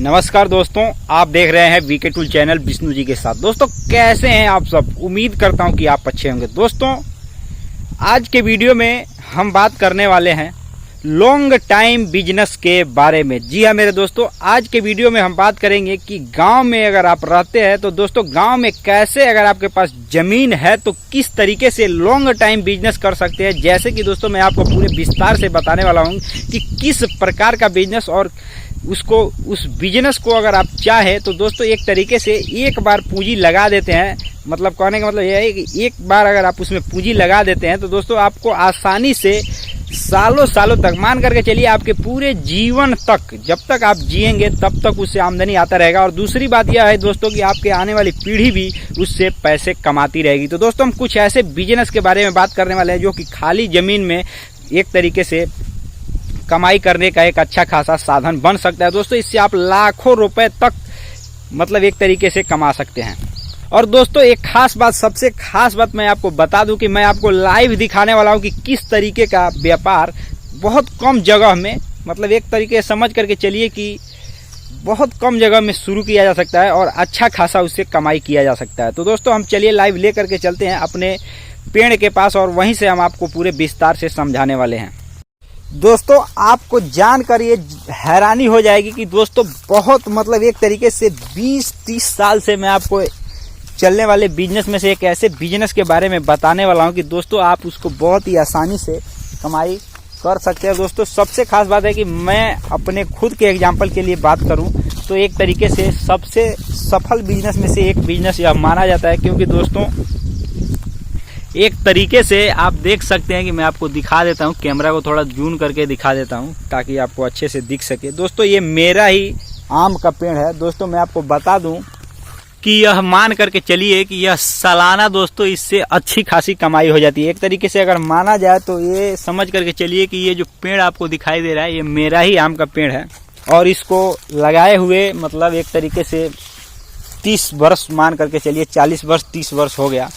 नमस्कार दोस्तों, आप देख रहे हैं VK tool channel Vishnu ji के साथ। दोस्तों कैसे हैं आप सब? उम्मीद करता हूं कि आप अच्छे होंगे। दोस्तों आज के वीडियो में हम बात करने वाले हैं लॉन्ग टाइम बिजनेस के बारे में। जी हाँ मेरे दोस्तों, आज के वीडियो में हम बात करेंगे कि गांव में अगर आप रहते हैं तो दोस्तों गांव में कैसे, अगर आपके पास जमीन है तो किस तरीके से लॉन्ग टाइम बिजनेस कर सकते हैं। जैसे कि दोस्तों मैं आपको पूरे विस्तार से बताने वाला हूँ कि किस प्रकार का बिजनेस और उस बिजनेस को अगर आप चाहें तो दोस्तों एक तरीके से एक बार पूंजी लगा देते हैं। मतलब कहने का मतलब यह है कि एक बार अगर आप उसमें पूंजी लगा देते हैं तो दोस्तों आपको आसानी से सालों सालों तक, मान करके चलिए आपके पूरे जीवन तक, जब तक आप जिएंगे तब तक उससे आमदनी आता रहेगा। और दूसरी बात यह है दोस्तों कि आपके आने वाली पीढ़ी भी उससे पैसे कमाती रहेगी। तो दोस्तों हम कुछ ऐसे बिजनेस के बारे में बात करने वाले हैं जो कि खाली जमीन में एक तरीके से कमाई करने का एक अच्छा खासा साधन बन सकता है। दोस्तों इससे आप लाखों रुपए तक मतलब एक तरीके से कमा सकते हैं। और दोस्तों एक खास बात, सबसे खास बात मैं आपको बता दूं कि मैं आपको लाइव दिखाने वाला हूं कि किस तरीके का व्यापार बहुत कम जगह में, मतलब एक तरीके से समझ करके चलिए कि बहुत कम जगह में शुरू किया जा सकता है और अच्छा खासा उससे कमाई किया जा सकता है। तो दोस्तों हम चलिए लाइव ले करके चलते हैं अपने पेड़ के पास और वहीं से हम आपको पूरे विस्तार से समझाने वाले हैं। दोस्तों आपको जानकर ये हैरानी हो जाएगी कि दोस्तों बहुत मतलब एक तरीके से 20-30 साल से मैं आपको चलने वाले बिजनेस में से एक ऐसे बिजनेस के बारे में बताने वाला हूं कि दोस्तों आप उसको बहुत ही आसानी से कमाई कर सकते हैं। दोस्तों सबसे खास बात है कि मैं अपने खुद के एग्जांपल के लिए बात करूं तो एक तरीके से सबसे सफल बिजनेस में से एक बिजनेस यह माना जाता है, क्योंकि दोस्तों एक तरीके से आप देख सकते हैं कि मैं आपको दिखा देता हूं, कैमरा को थोड़ा जूम करके दिखा देता हूं ताकि आपको अच्छे से दिख सके। दोस्तों ये मेरा ही आम का पेड़ है। दोस्तों मैं आपको बता दूं कि यह मान करके चलिए कि यह सालाना दोस्तों इससे अच्छी खासी कमाई हो जाती है। एक तरीके से अगर माना जाए तो ये समझ करके चलिए कि ये जो पेड़ आपको दिखाई दे रहा है ये मेरा ही आम का पेड़ है और इसको लगाए हुए मतलब एक तरीके से 30 वर्ष, मान करके चलिए 40 वर्ष 30 वर्ष हो गया।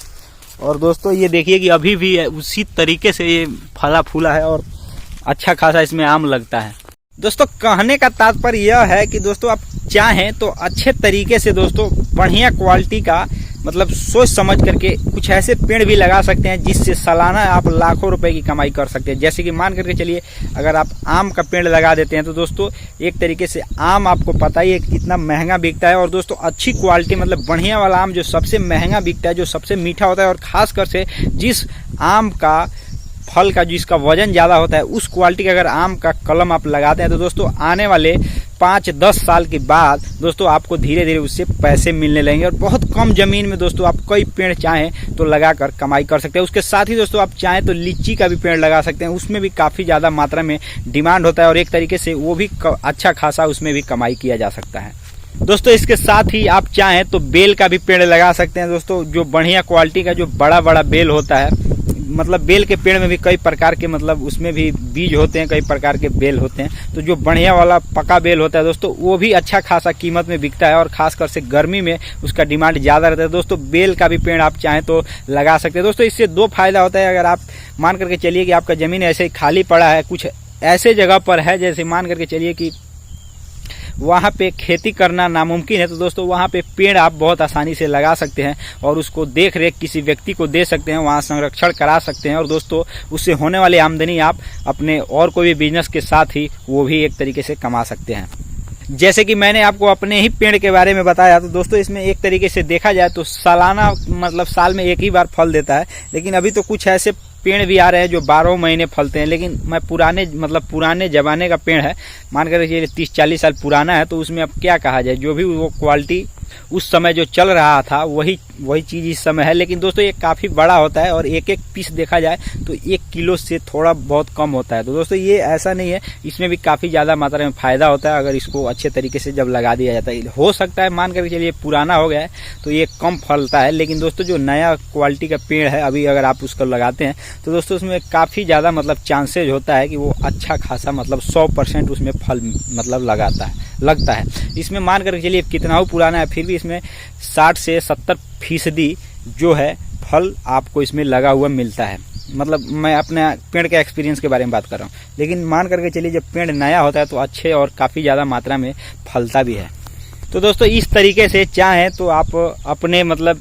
और दोस्तों ये देखिए कि अभी भी उसी तरीके से ये फला फूला है और अच्छा खासा इसमें आम लगता है। दोस्तों कहने का तात्पर्य यह है कि दोस्तों आप चाहें तो अच्छे तरीके से दोस्तों बढ़िया क्वालिटी का मतलब सोच समझ करके कुछ ऐसे पेड़ भी लगा सकते हैं जिससे सालाना आप लाखों रुपए की कमाई कर सकते हैं। जैसे कि मान करके चलिए अगर आप आम का पेड़ लगा देते हैं तो दोस्तों एक तरीके से आम आपको पता ही है कितना महंगा बिकता है। और दोस्तों अच्छी क्वालिटी मतलब बढ़िया वाला आम जो सबसे महंगा बिकता है, जो सबसे मीठा होता है और खासकर से जिस आम का फल का जिसका वजन ज़्यादा होता है उस क्वालिटी का अगर आम का कलम आप लगाते हैं तो दोस्तों आने वाले 5-10 साल के बाद दोस्तों आपको धीरे धीरे उससे पैसे मिलने लगेंगे। और बहुत कम जमीन में दोस्तों आप कई पेड़ चाहें तो लगाकर कमाई कर सकते हैं। उसके साथ ही दोस्तों आप चाहें तो लीची का भी पेड़ लगा सकते हैं, उसमें भी काफ़ी ज़्यादा मात्रा में डिमांड होता है और एक तरीके से वो भी अच्छा खासा उसमें भी कमाई किया जा सकता है। दोस्तों इसके साथ ही आप चाहें तो बेल का भी पेड़ लगा सकते हैं। दोस्तों जो बढ़िया क्वालिटी का जो बड़ा बड़ा बेल होता है, मतलब बेल के पेड़ में भी कई प्रकार के मतलब उसमें भी बीज होते हैं, कई प्रकार के बेल होते हैं। तो जो बढ़िया वाला पका बेल होता है दोस्तों वो भी अच्छा खासा कीमत में बिकता है और खासकर से गर्मी में उसका डिमांड ज़्यादा रहता है। दोस्तों बेल का भी पेड़ आप चाहें तो लगा सकते हैं। दोस्तों इससे दो फायदा होता है। अगर आप मान करके चलिए कि आपका ज़मीन ऐसे ही खाली पड़ा है, कुछ ऐसे जगह पर है जैसे मान करके चलिए कि वहाँ पे खेती करना नामुमकिन है, तो दोस्तों वहाँ पे पेड़ आप बहुत आसानी से लगा सकते हैं और उसको देख रेख किसी व्यक्ति को दे सकते हैं, वहाँ संरक्षण करा सकते हैं और दोस्तों उससे होने वाली आमदनी आप अपने और कोई भी बिजनेस के साथ ही वो भी एक तरीके से कमा सकते हैं। जैसे कि मैंने आपको अपने ही पेड़ के बारे में बताया तो दोस्तों इसमें एक तरीके से देखा जाए तो सालाना मतलब साल में एक ही बार फल देता है, लेकिन अभी तो कुछ ऐसे पेड़ भी आ रहे हैं जो 12 महीने फलते हैं। लेकिन मैं पुराने ज़माने का पेड़ है, मान कर चलिए 30-40 साल पुराना है, तो उसमें अब क्या कहा जाए, जो भी वो क्वालिटी उस समय जो चल रहा था वही चीज़ इस समय है। लेकिन दोस्तों ये काफ़ी बड़ा होता है और एक एक पीस देखा जाए तो 1 किलो से थोड़ा बहुत कम होता है। तो दोस्तों ये ऐसा नहीं है, इसमें भी काफ़ी ज़्यादा मात्रा में फ़ायदा होता है अगर इसको अच्छे तरीके से जब लगा दिया जाता है। हो सकता है मान कर चलिए पुराना हो गया है तो ये कम फलता है, लेकिन दोस्तों जो नया क्वालिटी का पेड़ है अभी अगर आप उसको लगाते हैं तो दोस्तों उसमें काफ़ी ज़्यादा मतलब चांसेज होता है कि वो अच्छा खासा मतलब 100% उसमें फल मतलब लगता है। इसमें मान कर चलिए कितना हो पुराना है फिर भी इसमें 60 से 70% जो है फल आपको इसमें लगा हुआ मिलता है। मतलब मैं अपने पेड़ के एक्सपीरियंस के बारे में बात कर रहा हूँ, लेकिन मान करके चलिए जब पेड़ नया होता है तो अच्छे और काफ़ी ज़्यादा मात्रा में फलता भी है। तो दोस्तों इस तरीके से चाहें तो आप अपने मतलब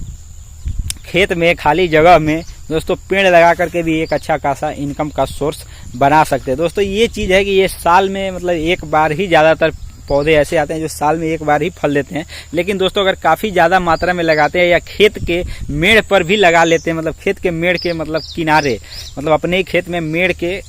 खेत में खाली जगह में दोस्तों पेड़ लगा करके भी एक अच्छा खासा इनकम का सोर्स बना सकते हैं। दोस्तों ये चीज़ है कि ये साल में मतलब एक बार ही ज़्यादातर पौधे ऐसे आते हैं जो साल में एक बार ही फल देते हैं। लेकिन दोस्तों अगर काफ़ी ज़्यादा मात्रा में लगाते हैं या खेत के मेड़ पर भी लगा लेते हैं, मतलब खेत के मेड़ के मतलब किनारे, मतलब अपने ही खेत में मेड़ के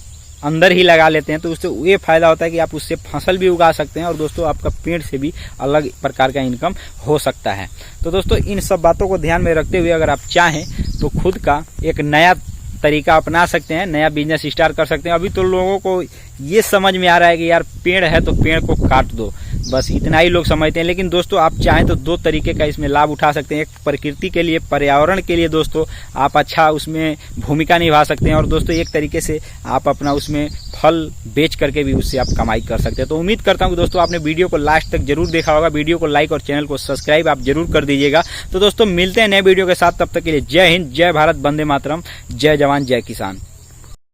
अंदर ही लगा लेते हैं, तो उससे ये फायदा होता है कि आप उससे फसल भी उगा सकते हैं और दोस्तों आपका पेड़ से भी अलग प्रकार का इनकम हो सकता है। तो दोस्तों इन सब बातों को ध्यान में रखते हुए अगर आप चाहें तो खुद का एक नया तरीका अपना सकते हैं, नया बिजनेस स्टार्ट कर सकते हैं। अभी तो लोगों को ये समझ में आ रहा है कि यार पेड़ है तो पेड़ को काट दो, बस इतना ही लोग समझते हैं। लेकिन दोस्तों आप चाहें तो दो तरीके का इसमें लाभ उठा सकते हैं। एक प्रकृति के लिए, पर्यावरण के लिए दोस्तों आप अच्छा उसमें भूमिका निभा सकते हैं और दोस्तों एक तरीके से आप अपना उसमें फल बेच करके भी उससे आप कमाई कर सकते हैं। तो उम्मीद करता हूं कि दोस्तों आपने वीडियो को लास्ट तक जरूर देखा होगा। वीडियो को लाइक और चैनल को सब्सक्राइब आप जरूर कर दीजिएगा। तो दोस्तों मिलते हैं नए वीडियो के साथ, तब तक के लिए जय हिंद, जय भारत, वंदे मातरम, जय जवान, जय किसान।